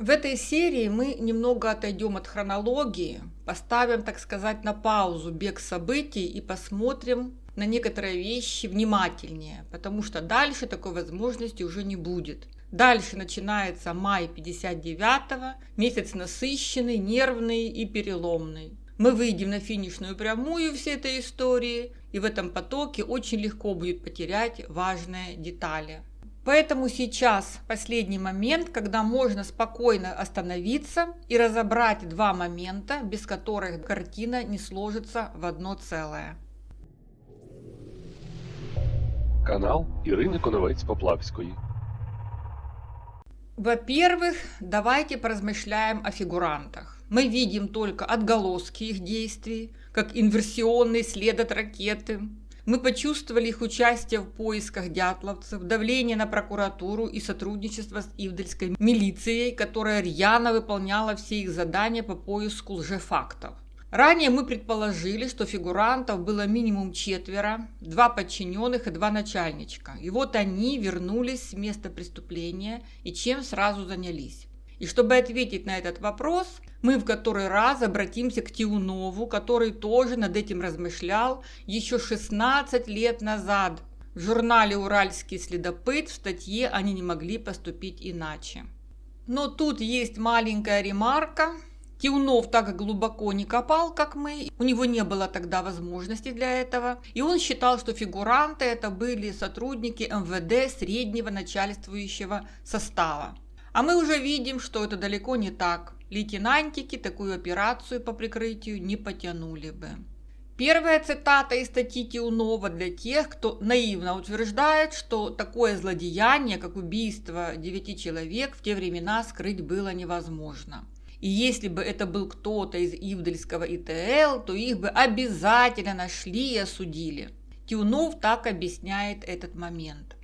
В этой серии мы немного отойдем от хронологии, поставим, так сказать, на паузу бег событий и посмотрим на некоторые вещи внимательнее, потому что дальше такой возможности уже не будет. Дальше начинается май 59-го, месяц насыщенный, нервный и переломный. Мы выйдем на финишную прямую всей этой истории, и в этом потоке очень легко будет потерять важные детали. Поэтому сейчас последний момент, когда можно спокойно остановиться и разобрать два момента, без которых картина не сложится в одно целое. Канал Ірини Коновець-Поплавської. Во-первых, давайте поразмышляем о фигурантах. Мы видим только отголоски их действий, как инверсионный след от ракеты. Мы почувствовали их участие в поисках дятловцев, давление на прокуратуру и сотрудничество с ивдельской милицией, которая рьяно выполняла все их задания по поиску лжефактов. Ранее мы предположили, что фигурантов было минимум 4, 2 подчиненных и 2 начальничка. И вот они вернулись с места преступления и чем сразу занялись. И чтобы ответить на этот вопрос, мы в который раз обратимся к Тиунову, который тоже над этим размышлял еще 16 лет назад. В журнале «Уральский следопыт» в статье «Они не могли поступить иначе». Но тут есть маленькая ремарка. Тиунов так глубоко не копал, как мы, у него не было тогда возможности для этого, и он считал, что фигуранты это были сотрудники МВД среднего начальствующего состава. А мы уже видим, что это далеко не так. Лейтенантики такую операцию по прикрытию не потянули бы. Первая цитата из статьи Тиунова для тех, кто наивно утверждает, что такое злодеяние, как убийство 9 человек, в те времена скрыть было невозможно. И если бы это был кто-то из ивдельского ИТЛ, то их бы обязательно нашли и осудили. Тиунов так объясняет этот момент.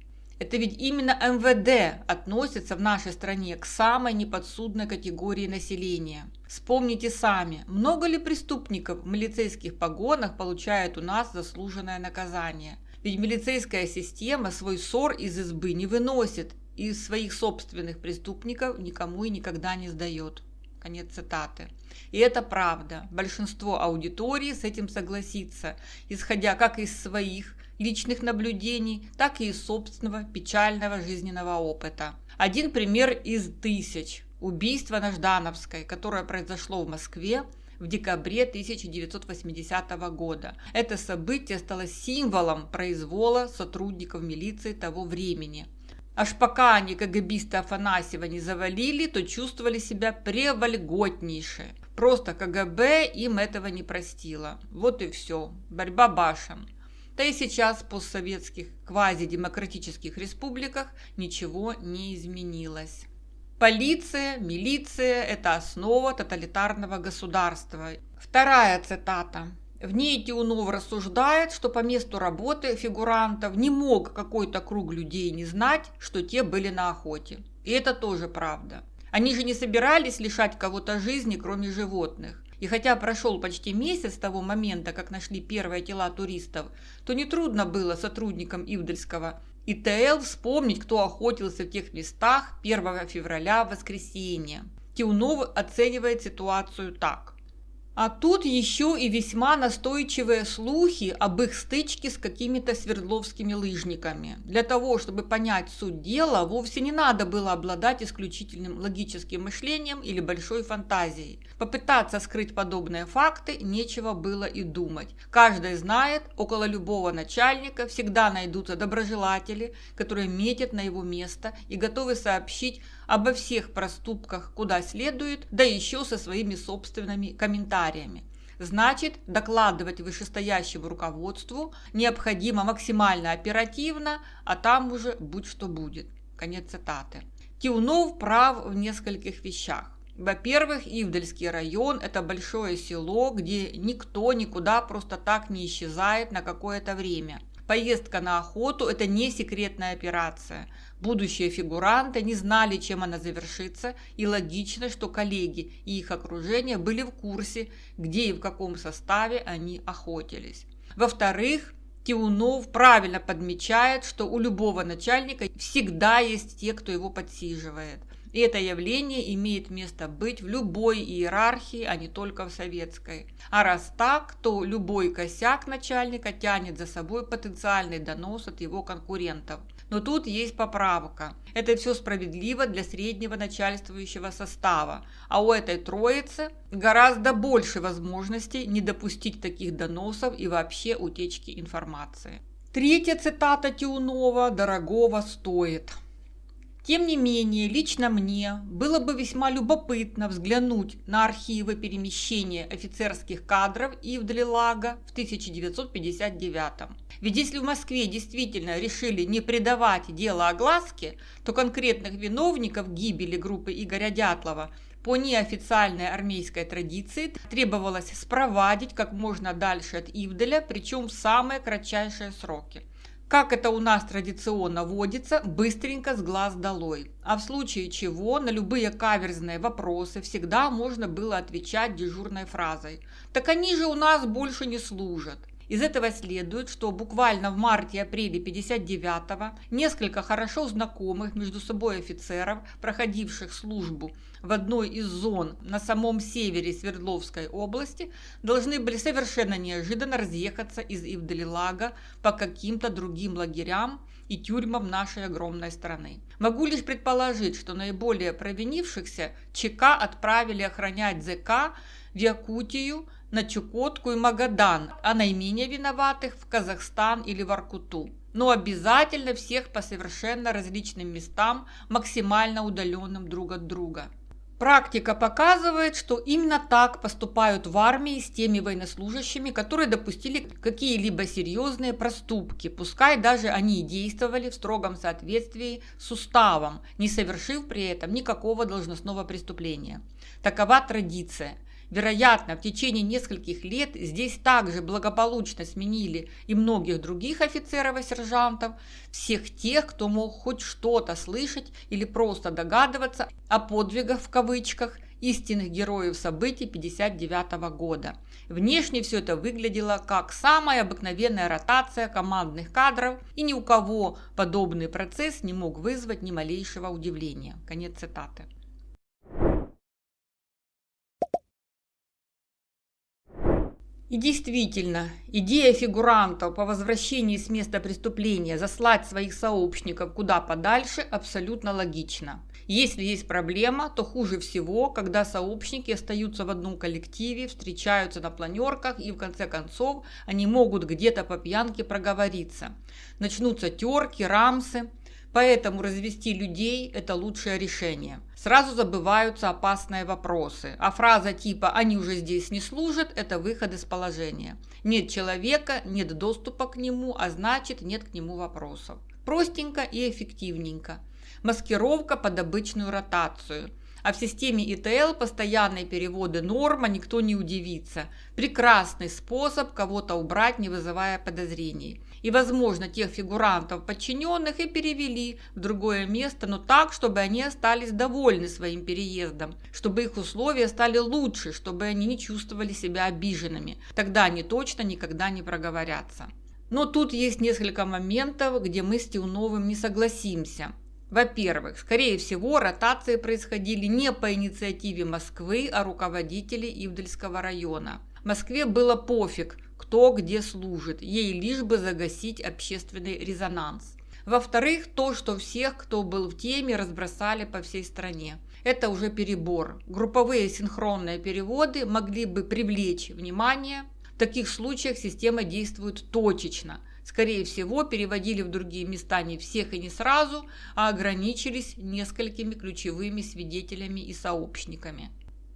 Это ведь именно МВД относится в нашей стране к самой неподсудной категории населения. Вспомните сами, много ли преступников в милицейских погонах получают у нас заслуженное наказание? Ведь милицейская система свой ссор из избы не выносит и из своих собственных преступников никому и никогда не сдает. Конец цитаты. И это правда. Большинство аудитории с этим согласится, исходя как из своих личных наблюдений, так и из собственного печального жизненного опыта. Один пример из 1000. Убийство на Ждановской, которое произошло в Москве в декабре 1980 года. Это событие стало символом произвола сотрудников милиции того времени. Аж пока они КГБиста Афанасьева не завалили, то чувствовали себя превольготнейше. Просто КГБ им этого не простило. Вот и все. Борьба башен. Да и сейчас в постсоветских квазидемократических республиках ничего не изменилось. Полиция, милиция – это основа тоталитарного государства. Вторая цитата. В ней Тиунов рассуждает, что по месту работы фигурантов не мог какой-то круг людей не знать, что те были на охоте. И это тоже правда. Они же не собирались лишать кого-то жизни, кроме животных. И хотя прошел почти месяц с того момента, как нашли первые тела туристов, то нетрудно было сотрудникам ивдельского ИТЛ вспомнить, кто охотился в тех местах 1 февраля в воскресенье. Тиунов оценивает ситуацию так. А тут еще и весьма настойчивые слухи об их стычке с какими-то свердловскими лыжниками. Для того, чтобы понять суть дела, вовсе не надо было обладать исключительным логическим мышлением или большой фантазией. Попытаться скрыть подобные факты нечего было и думать. Каждый знает, около любого начальника всегда найдутся доброжелатели, которые метят на его место и готовы сообщить обо всех проступках куда следует, да еще со своими собственными комментариями. Значит, докладывать вышестоящему руководству необходимо максимально оперативно, а там уже будь что будет. Конец цитаты. Тиунов прав в нескольких вещах. Во-первых, Ивдельский район – это большое село, где никто никуда просто так не исчезает на какое-то время. Поездка на охоту – это не секретная операция. Будущие фигуранты не знали, чем она завершится, и логично, что коллеги и их окружение были в курсе, где и в каком составе они охотились. Во-вторых, Тиунов правильно подмечает, что у любого начальника всегда есть те, кто его подсиживает. И это явление имеет место быть в любой иерархии, а не только в советской. А раз так, то любой косяк начальника тянет за собой потенциальный донос от его конкурентов. Но тут есть поправка. Это все справедливо для среднего начальствующего состава, а у этой троицы гораздо больше возможностей не допустить таких доносов и вообще утечки информации. Третья цитата Тиунова дорогого стоит. Тем не менее, лично мне было бы весьма любопытно взглянуть на архивы перемещения офицерских кадров Ивделя-Лага в 1959. Ведь если в Москве действительно решили не придавать дело огласке, то конкретных виновников гибели группы Игоря Дятлова по неофициальной армейской традиции требовалось спровадить как можно дальше от Ивделя, причем в самые кратчайшие сроки. Как это у нас традиционно водится, быстренько с глаз долой. А в случае чего на любые каверзные вопросы всегда можно было отвечать дежурной фразой: «Так они же у нас больше не служат». Из этого следует, что буквально в марте-апреле 1959-го несколько хорошо знакомых между собой офицеров, проходивших службу в одной из зон на самом севере Свердловской области, должны были совершенно неожиданно разъехаться из Ивделя-Лага по каким-то другим лагерям и тюрьмам нашей огромной страны. Могу лишь предположить, что наиболее провинившихся ЧК отправили охранять ЗК в Якутию, на Чукотку и Магадан, а наименее виноватых в Казахстан или в Воркуту. Но обязательно всех по совершенно различным местам, максимально удаленным друг от друга. Практика показывает, что именно так поступают в армии с теми военнослужащими, которые допустили какие-либо серьезные проступки, пускай даже они и действовали в строгом соответствии с уставом, не совершив при этом никакого должностного преступления. Такова традиция. Вероятно, в течение нескольких лет здесь также благополучно сменили и многих других офицеров и сержантов, всех тех, кто мог хоть что-то слышать или просто догадываться о подвигах в кавычках истинных героев событий 1959 года. Внешне все это выглядело как самая обыкновенная ротация командных кадров, и ни у кого подобный процесс не мог вызвать ни малейшего удивления. Конец цитаты. И действительно, идея фигурантов по возвращении с места преступления заслать своих сообщников куда подальше абсолютно логична. Если есть проблема, то хуже всего, когда сообщники остаются в одном коллективе, встречаются на планерках и в конце концов они могут где-то по пьянке проговориться. Начнутся терки, рамсы. Поэтому развести людей – это лучшее решение. Сразу забываются опасные вопросы, а фраза типа «они уже здесь не служат» – это выход из положения. Нет человека, нет доступа к нему, а значит нет к нему вопросов. Простенько и эффективненько. Маскировка под обычную ротацию. А в системе ИТЛ постоянные переводы норма, никто не удивится. Прекрасный способ кого-то убрать, не вызывая подозрений. И, возможно, тех фигурантов подчиненных и перевели в другое место, но так, чтобы они остались довольны своим переездом, чтобы их условия стали лучше, чтобы они не чувствовали себя обиженными. Тогда они точно никогда не проговорятся. Но тут есть несколько моментов, где мы с Тиуновым не согласимся. Во-первых, скорее всего, ротации происходили не по инициативе Москвы, а руководителей Ивдельского района. Москве было пофиг, кто где служит, ей лишь бы загасить общественный резонанс. Во-вторых, то, что всех, кто был в теме, разбросали по всей стране. Это уже перебор. Групповые синхронные переводы могли бы привлечь внимание. В таких случаях система действует точечно. Скорее всего, переводили в другие места не всех и не сразу, а ограничились несколькими ключевыми свидетелями и сообщниками.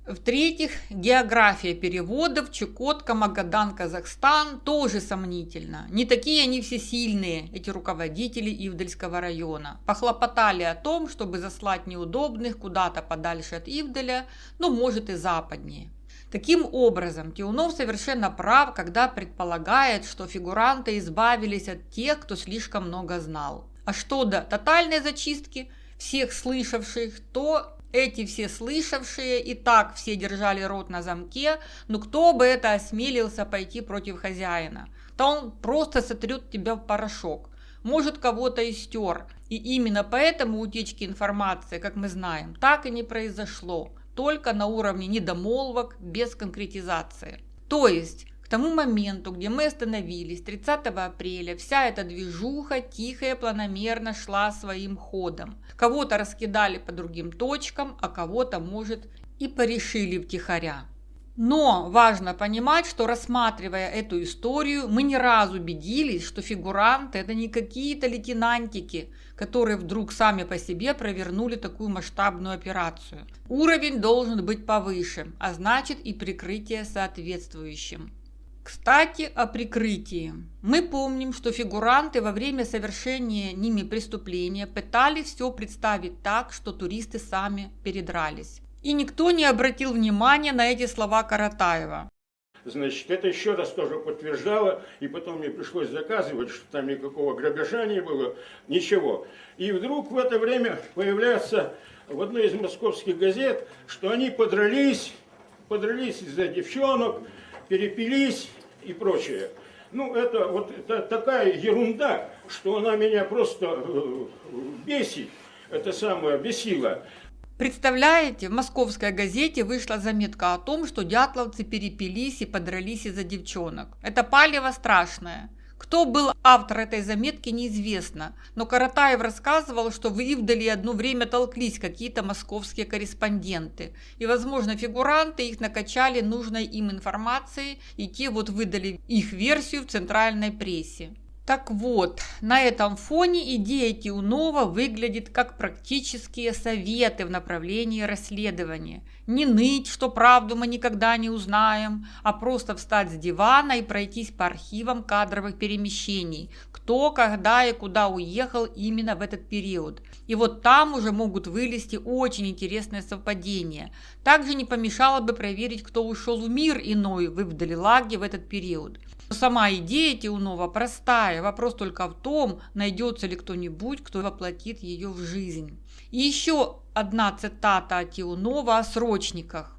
В-третьих, география переводов Чукотка, Магадан, Казахстан тоже сомнительна. Не такие они все сильные, эти руководители Ивдельского района. Похлопотали о том, чтобы заслать неудобных куда-то подальше от Ивделя, но может и западнее. Таким образом, Тиунов совершенно прав, когда предполагает, что фигуранты избавились от тех, кто слишком много знал. А что до тотальной зачистки всех слышавших, то эти все слышавшие и так все держали рот на замке, но кто бы это осмелился пойти против хозяина? То он просто сотрет тебя в порошок. может, кого-то и стер. И именно поэтому утечки информации, как мы знаем, так и не произошло, только на уровне недомолвок, без конкретизации. То есть, к тому моменту, где мы остановились, 30 апреля, вся эта движуха тихо и планомерно шла своим ходом. Кого-то раскидали по другим точкам, а кого-то, может, и порешили втихаря. Но важно понимать, что, рассматривая эту историю, мы не раз убедились, что фигуранты – это не какие-то лейтенантики, которые вдруг сами по себе провернули такую масштабную операцию. Уровень должен быть повыше, а значит и прикрытие соответствующим. Кстати, о прикрытии. Мы помним, что фигуранты во время совершения ними преступления пытались все представить так, что туристы сами передрались. И никто не обратил внимания на эти слова Каратаева. Значит, это еще раз тоже подтверждало, и потом мне пришлось доказывать, что там никакого грабежа не было, ничего. И вдруг в это время появляется в одной из московских газет, что они подрались из-за девчонок, перепились и прочее. Ну, это такая ерунда, что она меня просто бесит, это самое бесило. Представляете, в московской газете вышла заметка о том, что дятловцы перепились и подрались из-за девчонок. Это палево страшное. Кто был автор этой заметки, неизвестно, но Каратаев рассказывал, что в Ивделе одно время толклись какие-то московские корреспонденты, и, возможно, фигуранты их накачали нужной им информацией, и те вот выдали их версию в центральной прессе. Так вот, на этом фоне идея Тиунова выглядит как практические советы в направлении расследования. Не ныть, что правду мы никогда не узнаем, а просто встать с дивана и пройтись по архивам кадровых перемещений, кто, когда и куда уехал именно в этот период. И вот там уже могут вылезти очень интересные совпадения. Также не помешало бы проверить, кто ушел в мир иной в Ивделе-Лаге в этот период. Но сама идея Тиунова простая, вопрос только в том, найдется ли кто-нибудь, кто воплотит ее в жизнь. И еще одна цитата от Тиунова о срочниках.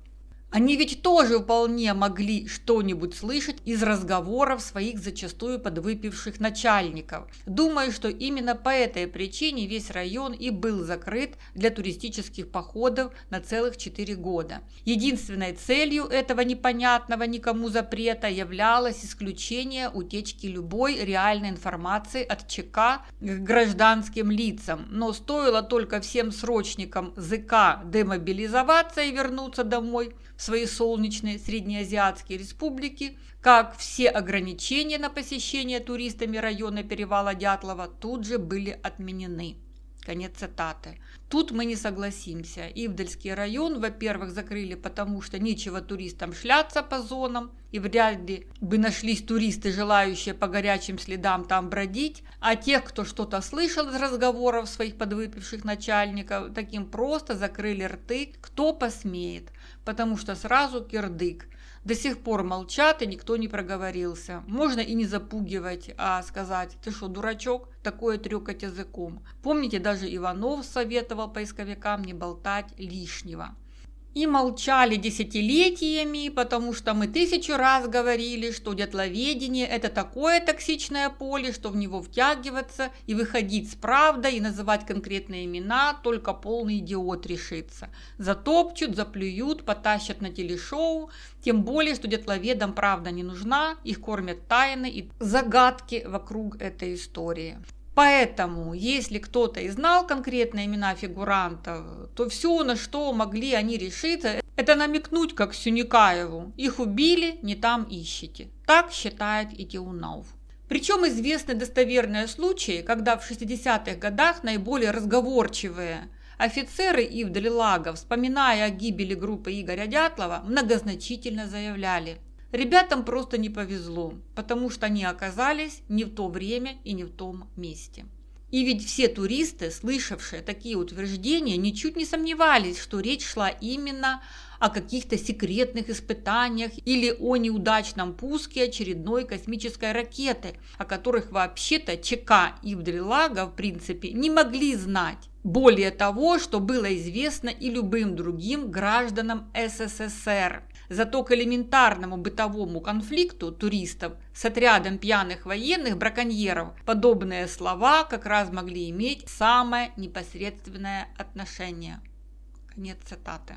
Они ведь тоже вполне могли что-нибудь слышать из разговоров своих зачастую подвыпивших начальников. Думаю, что именно по этой причине весь район и был закрыт для туристических походов на целых 4 года. Единственной целью этого непонятного никому запрета являлось исключение утечки любой реальной информации от ЧК к гражданским лицам. Но стоило только всем срочникам ЗК демобилизоваться и вернуться домой в свои солнечные среднеазиатские республики, как все ограничения на посещение туристами района перевала Дятлова тут же были отменены. Конец цитаты. Тут мы не согласимся. Ивдельский район, во-первых, закрыли, потому что нечего туристам шляться по зонам, и вряд ли бы нашлись туристы, желающие по горячим следам там бродить, а тех, кто что-то слышал из разговоров своих подвыпивших начальников, таким просто закрыли рты, кто посмеет, потому что сразу кирдык. До сих пор молчат, и никто не проговорился. Можно и не запугивать, а сказать: ты что, дурачок, такое трёкать языком. Помните, даже Иванов советовал поисковикам не болтать лишнего. И молчали десятилетиями, потому что мы 1000 раз говорили, что дятловедение – это такое токсичное поле, что в него втягиваться и выходить с правдой и называть конкретные имена только полный идиот решится. Затопчут, заплюют, потащат на телешоу, тем более, что дятловедам правда не нужна, их кормят тайны и загадки вокруг этой истории. Поэтому, если кто-то и знал конкретные имена фигурантов, то все, на что могли они решиться, это намекнуть, как Сюникаеву: их убили, не там ищите. Так считает и Тиунов. Причем известны достоверные случаи, когда в 60-х годах наиболее разговорчивые офицеры Ивделя-Лага, вспоминая о гибели группы Игоря Дятлова, многозначительно заявляли: ребятам просто не повезло, потому что они оказались не в то время и не в том месте. И ведь все туристы, слышавшие такие утверждения, ничуть не сомневались, что речь шла именно о каких-то секретных испытаниях или о неудачном пуске очередной космической ракеты, о которых вообще-то ЧК Ивделя-Лага в принципе не могли знать. Более того, что было известно и любым другим гражданам СССР. Зато к элементарному бытовому конфликту туристов с отрядом пьяных военных браконьеров подобные слова как раз могли иметь самое непосредственное отношение. Конец цитаты.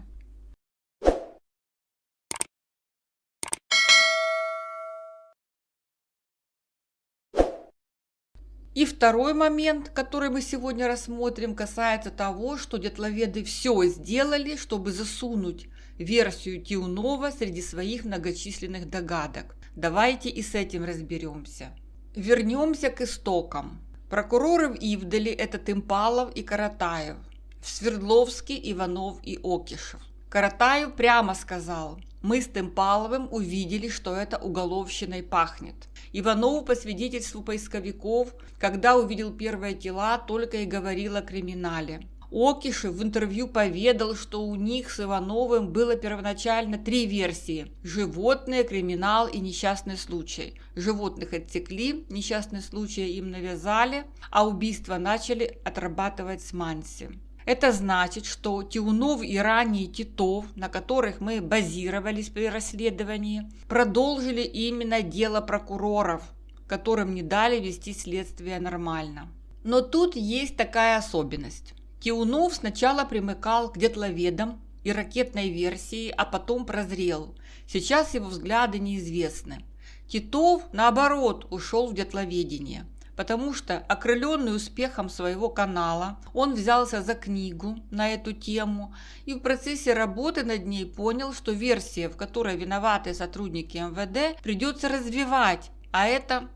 И второй момент, который мы сегодня рассмотрим, касается того, что дятловеды все сделали, чтобы засунуть версию Тиунова среди своих многочисленных догадок. Давайте и с этим разберемся. Вернемся к истокам. Прокуроры в Ивделе – это Тымпалов и Каратаев, в Свердловске – Иванов и Окишев. Каратаев прямо сказал: «Мы с Тымпаловым увидели, что это уголовщиной пахнет». Иванову, по свидетельству поисковиков, когда увидел первые тела, только и говорил о криминале. Окишев в интервью поведал, что у них с Ивановым было первоначально 3 версии: животные, криминал и несчастный случай. Животных отсекли, несчастный случай им навязали, а убийство начали отрабатывать с Манси. Это значит, что Тиунов и ранее Титов, на которых мы базировались при расследовании, продолжили именно дело прокуроров, которым не дали вести следствие нормально. Но тут есть такая особенность. Тиунов сначала примыкал к дятловедам и ракетной версии, а потом прозрел. Сейчас его взгляды неизвестны. Титов, наоборот, ушел в дятловедение, потому что, окрыленный успехом своего канала, он взялся за книгу на эту тему и в процессе работы над ней понял, что версия, в которой виноваты сотрудники МВД, придется развивать, а это,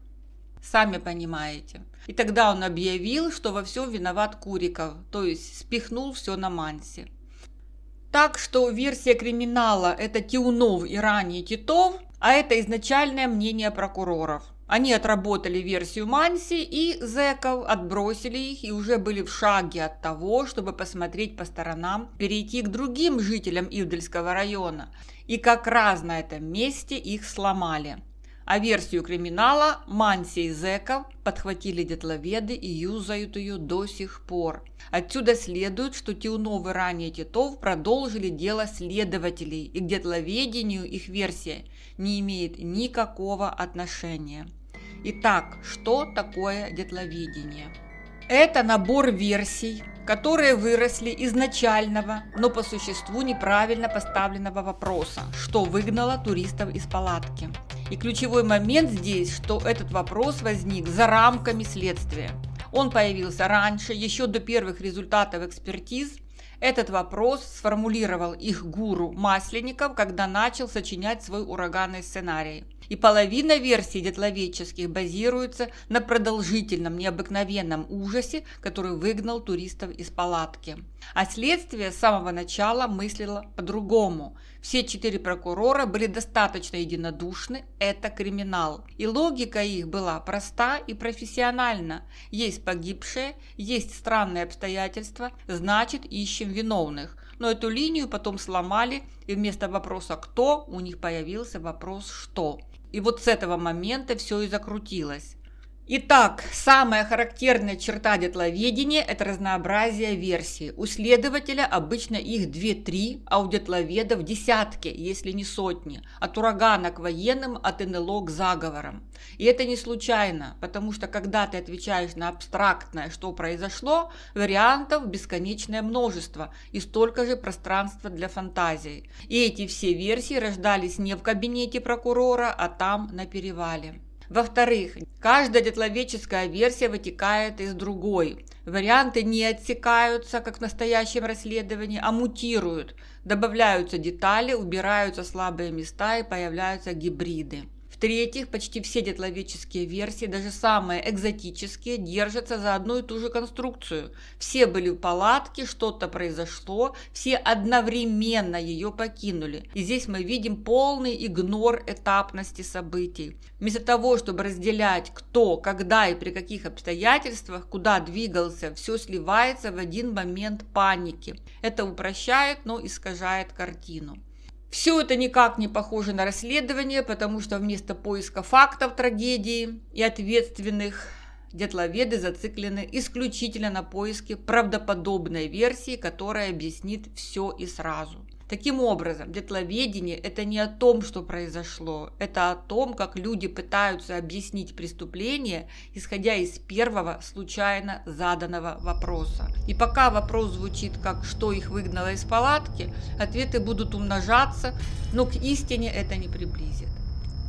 сами понимаете. И тогда он объявил, что во всем виноват Куриков, то есть спихнул все на Манси. Так что версия криминала – это Тиунов и ранее Титов, а это изначальное мнение прокуроров. Они отработали версию Манси и зэков, отбросили их и уже были в шаге от того, чтобы посмотреть по сторонам, перейти к другим жителям Ивдельского района. И как раз на этом месте их сломали. А версию криминала Манси и зэков подхватили дятловеды и юзают ее до сих пор. Отсюда следует, что Тиунов и ранее Титов продолжили дело следователей, и к дятловедению их версия не имеет никакого отношения. Итак, что такое дятловедение? Это набор версий, которые выросли из начального, но по существу неправильно поставленного вопроса, что выгнало туристов из палатки. И ключевой момент здесь, что этот вопрос возник за рамками следствия. Он появился раньше, еще до первых результатов экспертиз. Этот вопрос сформулировал их гуру Масленников, когда начал сочинять свой ураганный сценарий. И половина версий дятловедческих базируется на продолжительном, необыкновенном ужасе, который выгнал туристов из палатки. А следствие с самого начала мыслило по-другому. Все 4 прокурора были достаточно единодушны – это криминал. И логика их была проста и профессиональна. Есть погибшие, есть странные обстоятельства, значит, ищем виновных. Но эту линию потом сломали, и вместо вопроса «кто» у них появился вопрос «что». И вот с этого момента все и закрутилось. Итак, самая характерная черта дятловедения – это разнообразие версий. У следователя обычно их 2-3, а у дятловедов десятки, если не сотни. От урагана к военным, от НЛО к заговорам. И это не случайно, потому что когда ты отвечаешь на абстрактное, что произошло, вариантов бесконечное множество и столько же пространства для фантазий. И эти все версии рождались не в кабинете прокурора, а там на перевале. Во-вторых, каждая дятловедческая версия вытекает из другой. Варианты не отсекаются, как в настоящем расследовании, а мутируют. Добавляются детали, убираются слабые места и появляются гибриды. В-третьих, почти все дятловедческие версии, даже самые экзотические, держатся за одну и ту же конструкцию. Все были в палатке, что-то произошло, все одновременно ее покинули. И здесь мы видим полный игнор этапности событий. Вместо того, чтобы разделять, кто, когда и при каких обстоятельствах, куда двигался, все сливается в один момент паники. Это упрощает, но искажает картину. Все это никак не похоже на расследование, потому что вместо поиска фактов трагедии и ответственных Дятловеды зациклены исключительно на поиске правдоподобной версии, которая объяснит все и сразу. Таким образом, дятловедение – это не о том, что произошло, это о том, как люди пытаются объяснить преступление, исходя из первого случайно заданного вопроса. И пока вопрос звучит как «что их выгнало из палатки?», ответы будут умножаться, но к истине это не приблизит.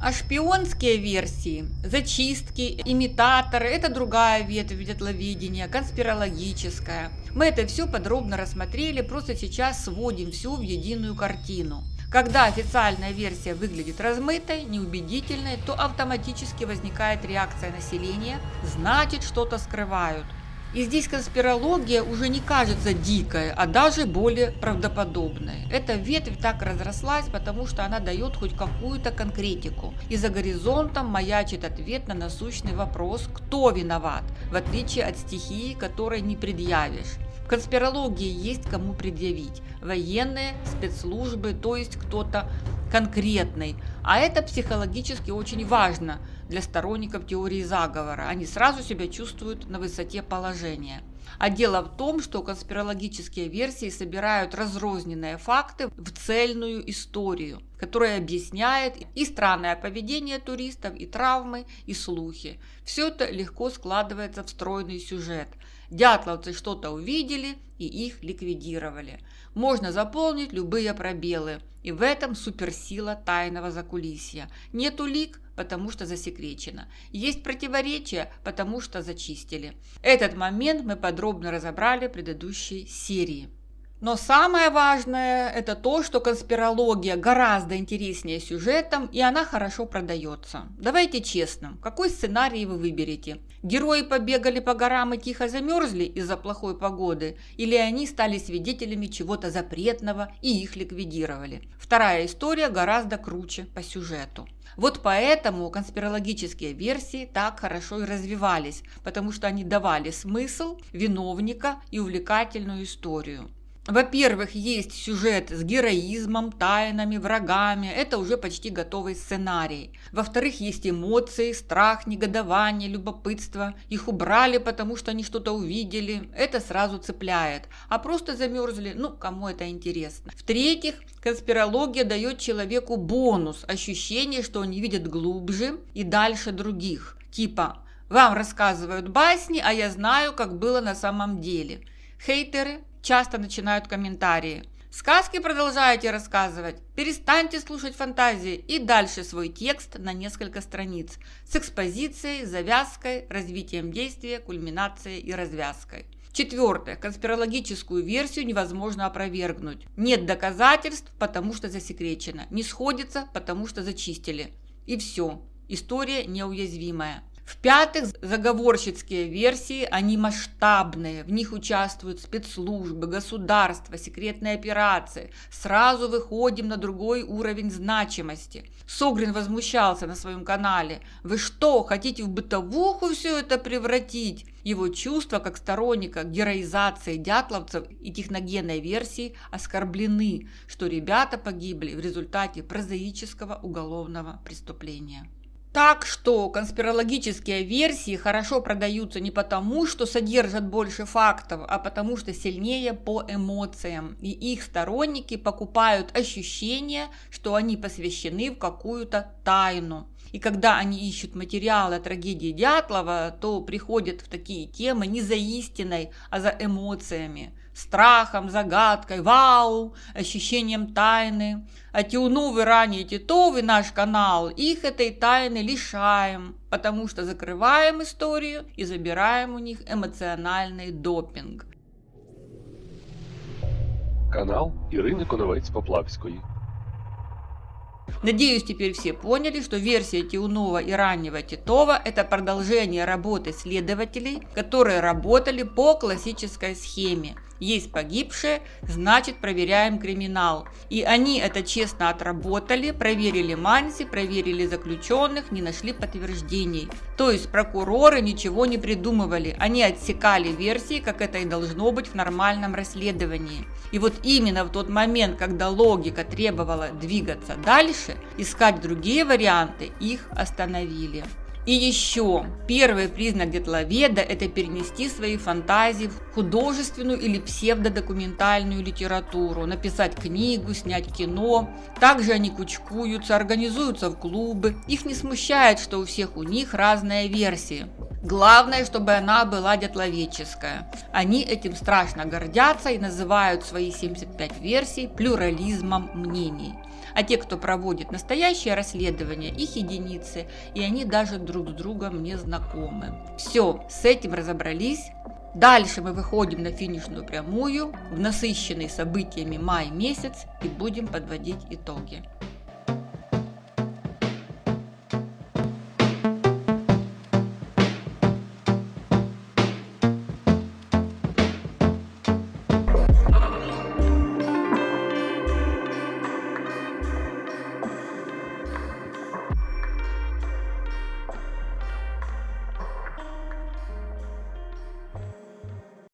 А шпионские версии, зачистки, имитаторы – это другая ветвь дятловедения, конспирологическая. Мы это все подробно рассмотрели, просто сейчас сводим все в единую картину. Когда официальная версия выглядит размытой, неубедительной, то автоматически возникает реакция населения, значит, что-то скрывают. И здесь конспирология уже не кажется дикой, а даже более правдоподобной. Эта ветвь так разрослась, потому что она дает хоть какую-то конкретику. И за горизонтом маячит ответ на насущный вопрос, кто виноват, в отличие от стихии, которой не предъявишь. В конспирологии есть кому предъявить. Военные, спецслужбы, то есть кто-то конкретный. А это психологически очень важно для сторонников теории заговора. Они сразу себя чувствуют на высоте положения. А дело в том, что конспирологические версии собирают разрозненные факты в цельную историю, которая объясняет и странное поведение туристов, и травмы, и слухи. Все это легко складывается в стройный сюжет. Дятловцы что-то увидели и их ликвидировали. Можно заполнить любые пробелы. И в этом суперсила тайного закулисья. Нет улик, потому что засекречено. Есть противоречия, потому что зачистили. Этот момент мы подробно разобрали в предыдущей серии. Но самое важное – это то, что конспирология гораздо интереснее сюжетом, и она хорошо продается. Давайте честно, какой сценарий вы выберете? Герои побегали по горам и тихо замерзли из-за плохой погоды, или они стали свидетелями чего-то запретного и их ликвидировали? Вторая история гораздо круче по сюжету. Вот поэтому конспирологические версии так хорошо и развивались, потому что они давали смысл, виновника и увлекательную историю. Во-первых, есть сюжет с героизмом, тайнами, врагами. Это уже почти готовый сценарий. Во-вторых, есть эмоции, страх, негодование, любопытство. Их убрали, потому что они что-то увидели. Это сразу цепляет. А просто замерзли, кому это интересно. В-третьих, конспирология дает человеку бонус, ощущение, что он видит глубже и дальше других. Типа, вам рассказывают басни, а я знаю, как было на самом деле. Хейтеры часто начинают комментарии. Сказки продолжаете рассказывать? Перестаньте слушать фантазии. И дальше свой текст на несколько страниц. С экспозицией, завязкой, развитием действия, кульминацией и развязкой. Четвертое. Конспирологическую версию невозможно опровергнуть. Нет доказательств, потому что засекречено. Не сходится, потому что зачистили. И все. История неуязвимая. В-пятых, заговорщицкие версии, они масштабные, в них участвуют спецслужбы, государства, секретные операции. Сразу выходим на другой уровень значимости. Согрин возмущался на своем канале. Вы что, хотите в бытовуху все это превратить? Его чувства как сторонника героизации дятловцев и техногенной версии оскорблены, что ребята погибли в результате прозаического уголовного преступления. Так что конспирологические версии хорошо продаются не потому, что содержат больше фактов, а потому что сильнее по эмоциям. И их сторонники покупают ощущение, что они посвящены в какую-то тайну. И когда они ищут материалы о трагедии Дятлова, то приходят в такие темы не за истиной, а за эмоциями. Страхом, загадкой, вау, ощущением тайны. А Тиуновы, ранее Титовы, наш канал, их этой тайны лишаем, потому что закрываем историю и забираем у них эмоциональный допинг. Канал Ірини Коновець-Поплавської. Надеюсь, теперь все поняли, что версия Тиунова и раннего Титова – это продолжение работы следователей, которые работали по классической схеме. Есть погибшие, значит проверяем криминал. И они это честно отработали, проверили Манси, проверили заключенных, не нашли подтверждений. То есть прокуроры ничего не придумывали, они отсекали версии, как это и должно быть в нормальном расследовании. И вот именно в тот момент, когда логика требовала двигаться дальше, искать другие варианты, их остановили. И еще, первый признак детловеда – это перенести свои фантазии в художественную или псевдодокументальную литературу, написать книгу, снять кино. Также они кучкуются, организуются в клубы. Их не смущает, что у всех у них разная версия. Главное, чтобы она была детловедческая. Они этим страшно гордятся и называют свои 75 версий плюрализмом мнений. А те, кто проводит настоящее расследование, их единицы, и они даже друг с другом не знакомы. Все, с этим разобрались. Дальше мы выходим на финишную прямую в насыщенный событиями май месяц и будем подводить итоги.